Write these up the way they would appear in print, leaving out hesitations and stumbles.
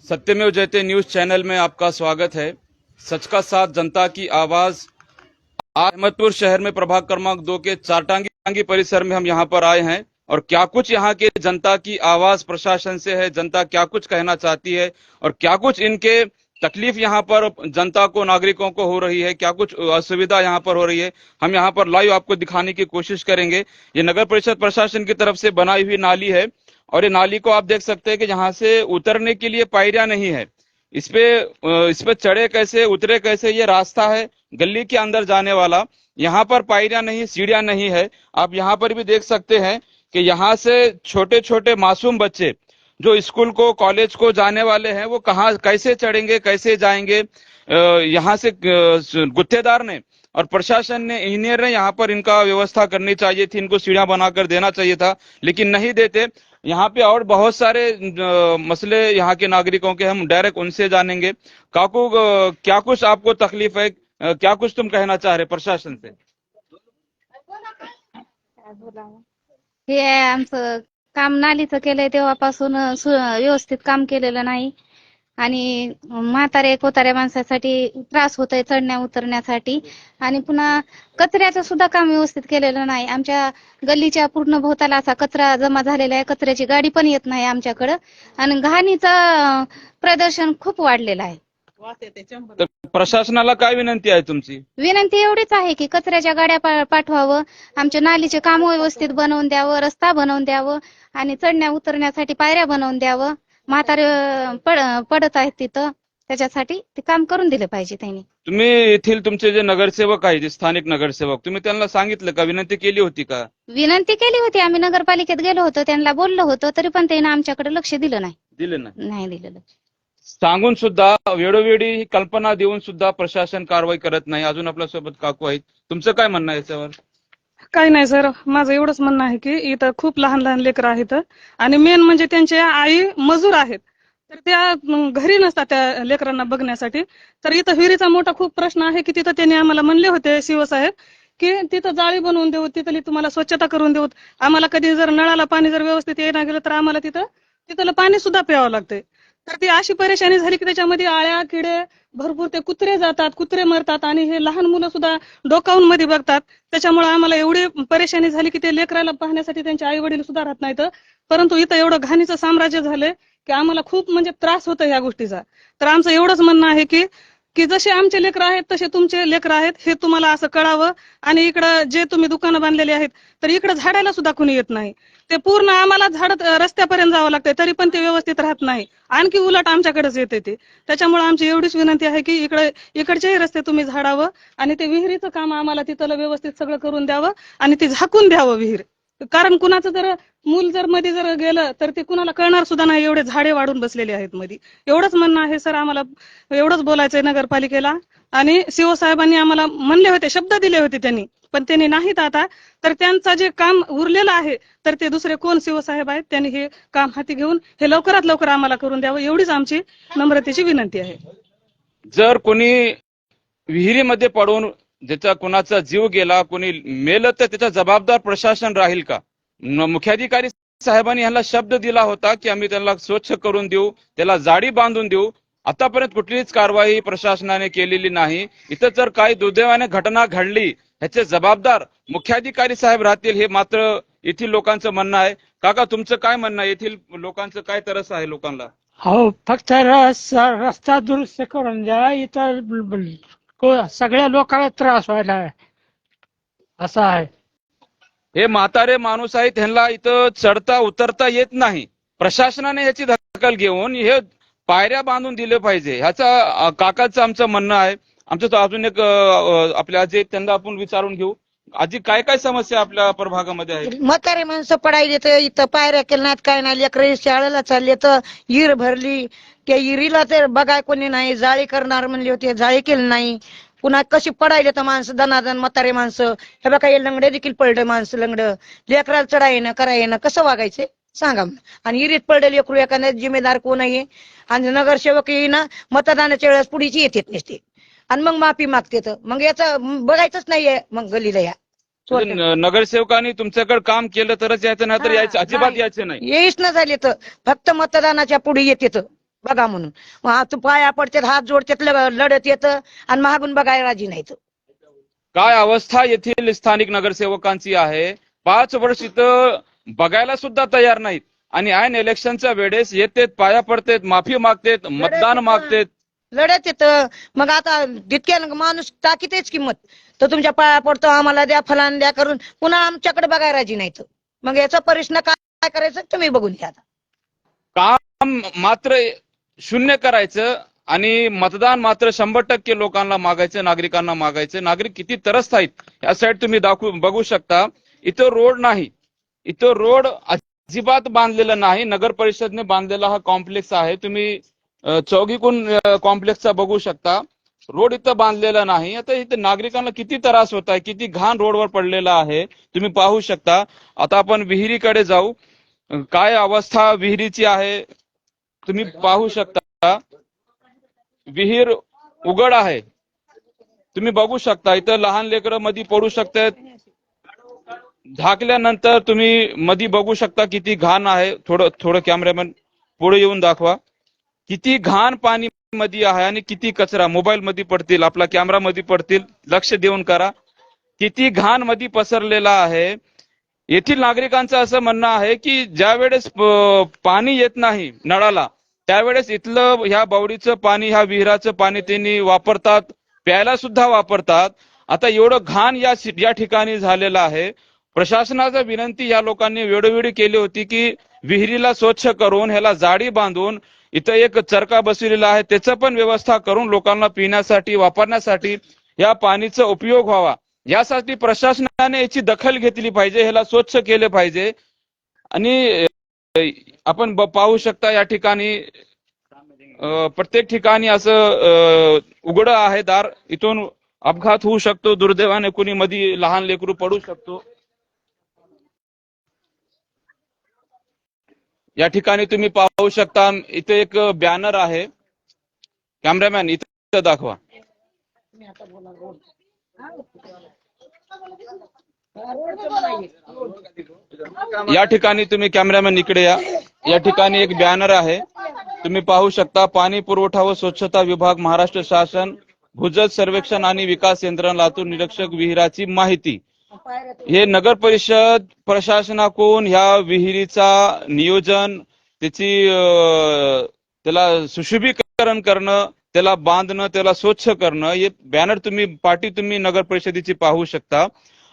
सत्यमेव जयते news channel में आपका स्वागत है। सच का साथ, जनता की आवाज। आज अहमदपुर शहर में प्रभाग क्रमांक 2 के चारटांगी परिसर में हम यहाँ पर आए हैं और क्या कुछ यहाँ के जनता की आवाज प्रशासन से है, जनता क्या कुछ कहना चाहती है और क्या कुछ इनके तकलीफ यहाँ पर जनता को, नागरिकों को हो रही है, क्या कुछ असुविधा यहाँ पर हो रही है, हम यहाँ पर लाइव आपको दिखाने की कोशिश करेंगे। ये नगर परिषद प्रशासन की तरफ से बनाई हुई नाली है और ये नाली को आप देख सकते हैं कि यहाँ से उतरने के लिए पायरियां नहीं है। इस पे चढ़े कैसे, उतरे कैसे, ये रास्ता है गली के अंदर जाने वाला। यहाँ पर पायरियां नहीं, सीढ़ियां नहीं है। आप यहाँ पर भी देख सकते हैं कि यहाँ से छोटे छोटे मासूम बच्चे जो स्कूल को, कॉलेज को जाने वाले हैं, वो कहाँ, कैसे चढ़ेंगे, कैसे जाएंगे। यहाँ से गुत्तेदार ने और प्रशासन ने, इंजीनियर ने यहाँ पर इनका व्यवस्था करनी चाहिए थी, इनको सीढ़ियां बनाकर देना चाहिए था, लेकिन नहीं देते। यहाँ पे और बहुत सारे मसले यहाँ के नागरिकों के, हम डायरेक्ट उनसे जानेंगे। काकू, क्या कुछ आपको तकलीफ है, क्या कुछ तुम कहना चाह रहे प्रशासन से? हे आमचं काम नालीचं केलंय तेव्हापासून व्यवस्थित काम केलेलं नाही आणि म्हातारे कोताऱ्या माणसासाठी त्रास होतोय चढण्या उतरण्यासाठी आणि पुन्हा कचऱ्याचं सुद्धा काम व्यवस्थित केलेलं नाही। आमच्या गल्लीच्या पूर्ण भोवताला असा कचरा जमा झालेला आहे, कचऱ्याची गाडी पण येत नाही आमच्याकडं आणि घाणीचं प्रदर्शन खूप वाढलेलं आहे। तर प्रशासनाला काय विनंती आहे तुमची? विनंती एवढीच आहे की कचऱ्याच्या गाड्या पाठवावं, आमच्या नालीचे काम व्यवस्थित बनवून द्यावं, रस्ता बनवून द्यावं आणि चढण्या उतरण्यासाठी पायऱ्या बनवून द्यावं। म्हातारे पडत आहेत तिथं, त्याच्यासाठी ते काम करून दिले पाहिजे त्यांनी। तुम्ही येथील तुमचे जे नगरसेवक आहे, जे स्थानिक नगरसेवक, तुम्ही त्यांना सांगितलं का, विनंती केली होती का? विनंती केली होती, आम्ही नगरपालिकेत गेलो होतो, त्यांना बोललो होतो, तरी पण त्यांनी आमच्याकडे लक्ष दिलं नाही। नाही दिलं लक्ष। सांगून सुद्धा, वेळोवेळी कल्पना देऊन सुद्धा प्रशासन कारवाई करत नाही। अजून आपल्या सोबत काकू आहेत, तुमचं काय म्हणणं आहे याच्यावर? काही नाही सर, माझं एवढंच म्हणणं आहे की इथं खूप लहान लहान लेकरं आहेत आणि मेन म्हणजे त्यांचे आई मजूर आहेत, तर त्या घरी नसतात त्या लेकरांना बघण्यासाठी। तर इथं विहिरीचा मोठा खूप प्रश्न आहे की तिथं त्यांनी आम्हाला म्हणले होते शिवसाहेब की तिथं जाळी बनवून देऊ, तिथली तुम्हाला स्वच्छता करून देऊ, आम्हाला कधी जर नळाला पाणी जर व्यवस्थित येणार गेलं तर आम्हाला तिथलं पाणी सुद्धा प्यावं लागतंय। तर ती अशी परेशानी झाली की त्याच्यामध्ये आळ्या, किडे भरपूर, ते कुत्रे जातात, कुत्रे मरतात आणि हे लहान मुलं सुद्धा डोकावून मध्ये बघतात। त्याच्यामुळे आम्हाला एवढी परेशानी झाली की ते लेकराला पाहण्यासाठी त्यांचे आई वडील सुद्धा राहत नाहीत। परंतु इथं एवढं घाणीचं साम्राज्य झालंय की आम्हाला खूप म्हणजे त्रास होतो या गोष्टीचा। तर आमचं एवढंच म्हणणं आहे की जसे आमचे लेकर आहेत तसे तुमचे लेकर आहेत, हे तुम्हाला असं कळावं। आणि इकडं जे तुम्ही दुकानं बांधलेली आहेत तर इकडं झाडायला सुद्धा कुणी येत नाही, ते पूर्ण आम्हाला झाडत रस्त्यापर्यंत जावं लागतंय, तरी पण ते व्यवस्थित राहत नाही, आणखी उलट आमच्याकडेच येते ते। त्याच्यामुळे आमची एवढीच विनंती आहे की इकडचेही रस्ते तुम्ही झाडावं आणि ते विहिरीचं काम आम्हाला तिथलं व्यवस्थित सगळं करून द्यावं आणि ती झाकून द्यावं विहीर। कारण कुणाचं जर मूल जर मध्ये जर गेलं तर ते कुणाला कळणार सुद्धा नाही, एवढे झाडे वाढून बसलेले आहेत मध्ये। एवढंच म्हणणं आहे सर, आम्हाला एवढंच बोलायचंय नगरपालिकेला। आणि शिवसाहेबांनी आम्हाला म्हणले होते, शब्द दिले होते त्यांनी, पण त्यांनी नाहीत आता। तर त्यांचं जे काम उरलेलं आहे तर ते दुसरे कोण शिवसाहेब आहेत, त्यांनी हे काम हाती घेऊन हे लवकरात लवकर आम्हाला करून द्यावं, एवढीच आमची नम्रतेची विनंती आहे। जर कोणी विहिरीमध्ये पडून ज्याचा कोणाचा जीव गेला, कोणी मेलं, तर त्याचा जबाबदार प्रशासन राहील का? मुख्याधिकारी साहेबांनी ह्याला शब्द दिला होता की आम्ही त्याला स्वच्छ करून देऊ, त्याला जाळी बांधून देऊ। आतापर्यंत कुठलीच कारवाई प्रशासनाने केलेली नाही। इथं जर काही दुर्दैवाने घटना घडली, ह्याचे जबाबदार मुख्याधिकारी साहेब राहतील, हे मात्र येथील लोकांचं म्हणणं आहे। काका, तुमचं काय म्हणणं आहे? येथील लोकांचं काय तरस आहे लोकांना? हो, फक्त रस्ता दुरुस्त करून द्या, इतर सगळ्या लोकांना त्रास व्हायला आहे, असं आहे। हे म्हातारे माणूस आहेत, त्यांना इथं चढता उतरता येत नाही। प्रशासनाने याची दखल घेऊन हे पायऱ्या बांधून दिले पाहिजे, ह्याचा काकाचं आमचं म्हणणं आहे। आमचं तो अजून एक आपल्या आजी, त्यांना आपण विचारून घेऊ। आजी, काय काय समस्या आपल्या प्रभागामध्ये आहेत? म्हातारे माणसं पडायले तर इथं पायऱ्या केल्या नाहीत, काय नाही, लेकरं शाळेला चालले तर विहीर भरली, त्या विहिरीला तर बघाय कोणी नाही, जाळी करणार म्हणले होते, जाळी केली नाही। पुन्हा कशी पडायले तर माणसं, दनादन म्हातारे माणसं, हे बघा हे लंगडे देखील पडले माणसं, लंगडं लेकराला चढायनं करायनं कसं वागायचं सांगा। आणि विहिरीत पडले लेकरू, एखाद्या जिम्मेदार कोण आहे? आणि नगरसेवक येईना मतदानाच्या वेळेस पुढीची येतात नसते आणि मग माफी मागते, तर मग याचं बघायचंच नाहीये मग गलीला या। चोरट्या. नगरसेवकांनी तुमच्याकडे काम केलं तरच यायचं, नाही तर हा, यायचं अजिबात नाही. यायचं नाही. येईच न झाले तर फक्त मतदानाच्या पुढे येते बघा म्हणून. तू पाया पडतात, हात जोडतात, लढत येतं आणि मागून बघायला राजी नाहीत. काय अवस्था येथील स्थानिक नगरसेवकांची आहे. 5 वर्ष इथं बघायला सुद्धा तयार नाहीत आणि ऐन इलेक्शनच्या वेळेस येतेत, पाया पडतेत, माफी मागतेत, मतदान मागतेत. लढत येतं. मग आता तितक्या माणूस टाकीतेच किंमत तर तुमच्या पाया पडतो, आम्हाला द्या, फलान द्या करून पुन्हा आमच्याकडे बघायला राजी नाहीत. मग याचा प्रश्न काय करायचं तुम्ही बघून घ्या. काम मात्र शून्य करायचं आणि मतदान मात्र 100% लोकांना मागायचं, नागरिकांना मागायचं. नागरिक किती त्रस्त आहेत या साईड तुम्ही बघू शकता. इथं रोड नाही, इथं रोड अजिबात बांधलेला नाही. नगर परिषदने बांधलेला हा कॉम्प्लेक्स आहे. तुम्ही चौघीकून कॉम्प्लेक्सचा बघू शकता. रोड इथं बांधलेला नाही. आता इथं नागरिकांना किती त्रास होत आहे, किती घाण रोडवर पडलेला आहे तुम्ही पाहू शकता. आता आपण विहिरीकडे जाऊ. काय अवस्था विहिरीची आहे तुम्ही पाहू शकता. विहीर उघड आहे, तुम्ही बघू शकता. इथं लहान लेकरं मध्ये पडू शकतात. झाकल्यानंतर तुम्ही मध्ये बघू शकता किती घाण आहे. थोडं कॅमेरामॅन पुढे येऊन दाखवा. किती घाण पाणी मध्ये आहे आणि किती कचरा. मोबाईल मध्ये पडतील, आपला कॅमेरा मध्ये पडतील, लक्ष देऊन करा. किती घाण मध्ये पसरलेला आहे. येथील नागरिकांचं असं म्हणणं आहे की ज्या वेळेस पाणी येत नाही नळाला, त्यावेळेस इथलं ह्या बावडीचं पाणी, ह्या विहिराचं पाणी त्यांनी वापरतात, प्यायला सुद्धा वापरतात. आता एवढं घाण या ठिकाणी झालेलं आहे. प्रशासनाचा विनंती या लोकांनी वेळोवेळी केली होती की विहिरीला स्वच्छ करून ह्याला जाळी बांधून इथं एक चरका बसवलेला आहे, त्याचं पण व्यवस्था करून लोकांना पिण्यासाठी, वापरण्यासाठी या पाणीचा उपयोग व्हावा. यासाठी प्रशासनाने याची दखल घेतली पाहिजे, ह्याला स्वच्छ केले पाहिजे. आणि आपण पाहू शकता या ठिकाणी प्रत्येक ठिकाणी असं उघड आहे दार. इथून अपघात होऊ शकतो, दुर्दैवाने कोणी मध्ये लहान लेकरू पडू शकतो. या ठिकाणी तुम्ही पाहू शकता इथे एक बॅनर आहे. कॅमेरामॅन इथे दाखवा. या ठिकाणी तुम्ही कॅमेरामॅन इकडे या. या ठिकाणी एक बॅनर आहे, तुम्ही पाहू शकता. पाणी पुरवठा व स्वच्छता विभाग, महाराष्ट्र शासन, भूजल सर्वेक्षण आणि विकास यंत्रणा, लातूर निरीक्षक, विहिराची माहिती. हे नगर परिषद प्रशासनाकडून ह्या विहिरीचा नियोजन, त्याला सुशोभीकरण करणं, त्याला बांधणं, त्याला स्वच्छ करणं. हे बॅनर पाटी तुम्ही नगर परिषदेची पाहू शकता.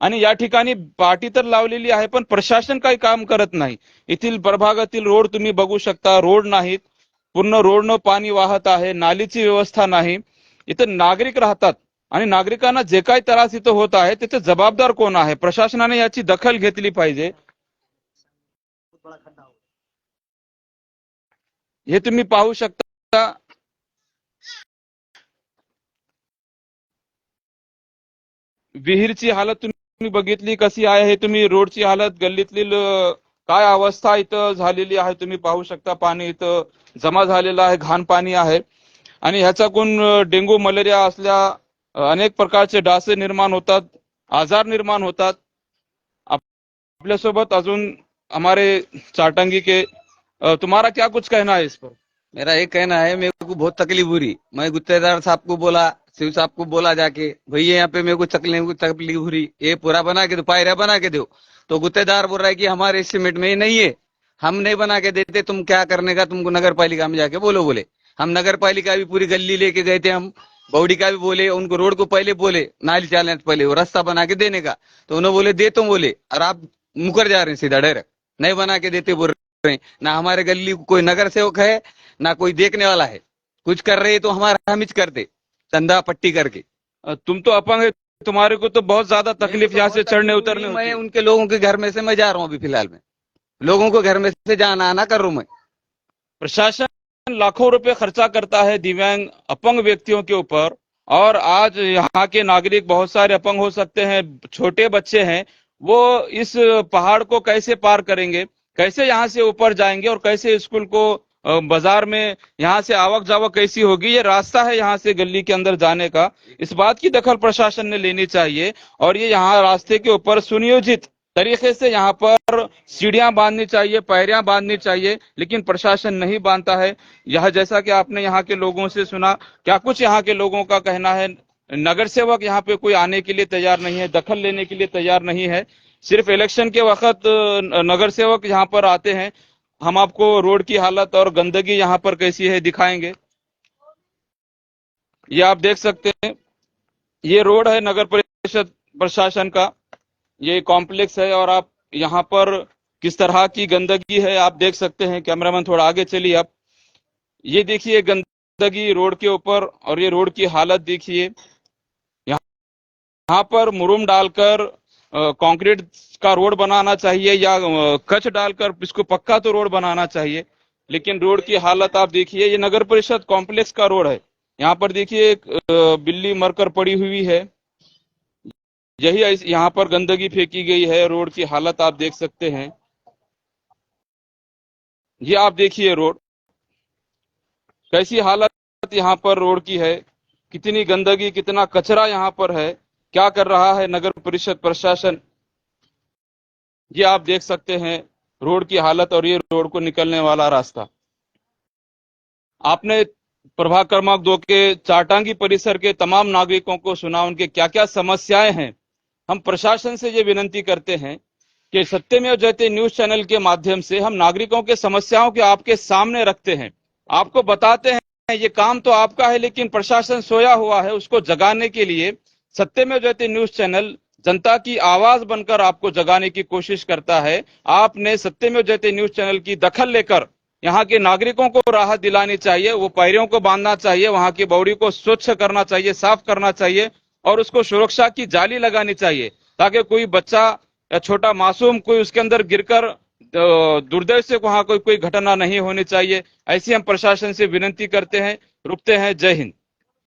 आणि या ठिकाणी पाटी तर लावलेली आहे पण प्रशासन काही काम करत नाही. येथील प्रभागातील रोड तुम्ही बघू शकता, रोड नाहीत, पूर्ण रोडनं पाणी वाहत आहे, नालीची व्यवस्था नाही. इथं नागरिक राहतात आणि नागरिकांना जे काही त्रास इथं होत आहे त्याचे जबाबदार कोण आहे? प्रशासनाने याची दखल घेतली पाहिजे. हे तुम्ही पाहू शकता. विहीरची हालत तुम्ही बघितली कशी आहे. हे तुम्ही रोडची हालत, गल्लीतली काय अवस्था इथं झालेली आहे तुम्ही पाहू शकता. पाणी इथं जमा झालेलं आहे, घाण पाणी आहे. आणि ह्याच्याकडून डेंग्यू, मलेरिया असल्या अनेक प्रकारचे डास निर्माण होतात, आजार निर्माण होतात. आपल्यासोबत अजून हमारे चारटंगी के, तुम्हारा क्या कुछ कहना है इस पर? मेरा ये कहना है, मेरे को बहुत तकलीफ हो रही. मैं गुत्तेदार साहब को बोला, शिव साहब को बोला जाके, भैया यहाँ पे मेरे को तकलीफ हो रही, ये पूरा बना के दो, पायरिया बना के दो. तो गुत्तेदार बोल रहा है कि हमारे एस्टिमेट में ये नहीं है, हम नहीं बना के देते, तुम क्या करने का, तुमको नगर पालिका में जाके बोलो. बोले हम नगर पालिका भी पूरी गली लेके गए थे, हम बौड़ी का भी बोले, उनको रोड को पहले बोले, नाली चलने पहले वो रास्ता बना के देने का. तो उन्होंने बोले दे तुम बोले, और आप मुकर जा रहे हैं सीधा डायरेक्ट, नहीं बना के देते बोल रहे हैं. ना हमारे गली कोई नगर सेवक है, ना कोई देखने वाला है. कुछ कर रहे तो हमारा हम ही करते, धंधा पट्टी करके. तुम तो अपंग है, तुम्हारे को तो बहुत ज्यादा तकलीफ यहाँ से चढ़ने उतरने होती मैं है। उनके लोगों के घर में से मैं जा रहा हूँ अभी फिलहाल में, लोगों को घर में से जाना आना कर रहा हूँ मैं. प्रशासन लाखों रुपए खर्चा करता है दिव्यांग अपंग व्यक्तियों के ऊपर, और आज यहाँ के नागरिक बहुत सारे अपंग हो सकते हैं, छोटे बच्चे हैं, वो इस पहाड़ को कैसे पार करेंगे, कैसे यहाँ से ऊपर जाएंगे और कैसे स्कूल को बाजार में यहाँ से आवक जावक कैसी होगी, ये रास्ता है यहाँ से गली के अंदर जाने का, इस बात की दखल प्रशासन ने लेनी चाहिए। और ये यहाँ रास्ते के ऊपर सुनियोजित तरीके से यहाँ पर सीढ़ियां बांधनी चाहिए, पायरियां बांधनी चाहिए, लेकिन प्रशासन नहीं बांधता है। यह जैसा कि आपने यहाँ के लोगों से सुना, क्या कुछ यहाँ के लोगों का कहना है, नगर सेवक यहाँ पे कोई आने के लिए तैयार नहीं है, दखल लेने के लिए तैयार नहीं है। सिर्फ इलेक्शन के वक्त नगर सेवक यहाँ पर आते हैं। हम आपको रोड की हालत और गंदगी यहाँ पर कैसी है दिखाएंगे। ये आप देख सकते हैं, ये रोड है नगर परिषद प्रशासन का, ये कॉम्प्लेक्स है और आप यहाँ पर किस तरह की गंदगी है आप देख सकते हैं। कैमरामैन थोड़ा आगे चलिए आप, ये देखिए गंदगी रोड के ऊपर, और ये रोड की हालत देखिए। यहाँ पर मुरुम डालकर कंक्रीट का रोड बनाना चाहिए या कच डालकर इसको पक्का तो रोड बनाना चाहिए, लेकिन रोड की हालत आप देखिए। ये नगर परिषद कॉम्प्लेक्स का रोड है, यहाँ पर देखिए एक बिल्ली मरकर पड़ी हुई है, यही यहाँ पर गंदगी फेंकी गई है। रोड की हालत आप देख सकते हैं, ये आप देखिए रोड कैसी हालत यहाँ पर रोड की है, कितनी गंदगी, कितना कचरा यहाँ पर है। क्या कर रहा है नगर परिषद प्रशासन, ये आप देख सकते हैं रोड की हालत और ये रोड को निकलने वाला रास्ता। आपने प्रभाग क्रमांक 2 के चारटांगी परिसर के तमाम नागरिकों को सुना, उनके क्या क्या समस्याएं हैं। हम प्रशासन से ये विनंती करते हैं कि सत्यमेव जयते न्यूज चैनल के माध्यम से हम नागरिकों के समस्याओं के आपके सामने रखते हैं, आपको बताते हैं। ये काम तो आपका है, लेकिन प्रशासन सोया हुआ है, उसको जगाने के लिए सत्यमेव जयते न्यूज चैनल जनता की आवाज बनकर आपको जगाने की कोशिश करता है। आपने सत्यमेव जयते न्यूज चैनल की दखल लेकर यहाँ के नागरिकों को राहत दिलानी चाहिए, वो पायरियों को बांधना चाहिए, वहां की बौड़ी को स्वच्छ करना चाहिए, साफ करना चाहिए और उसको सुरक्षा की जाली लगानी चाहिए, ताकि कोई बच्चा या छोटा मासूम कोई उसके अंदर गिरकर दुर्दैव से वहां कोई घटना नहीं होनी चाहिए। ऐसी हम प्रशासन से विनती करते हैं। रुकते हैं। जय हिंद।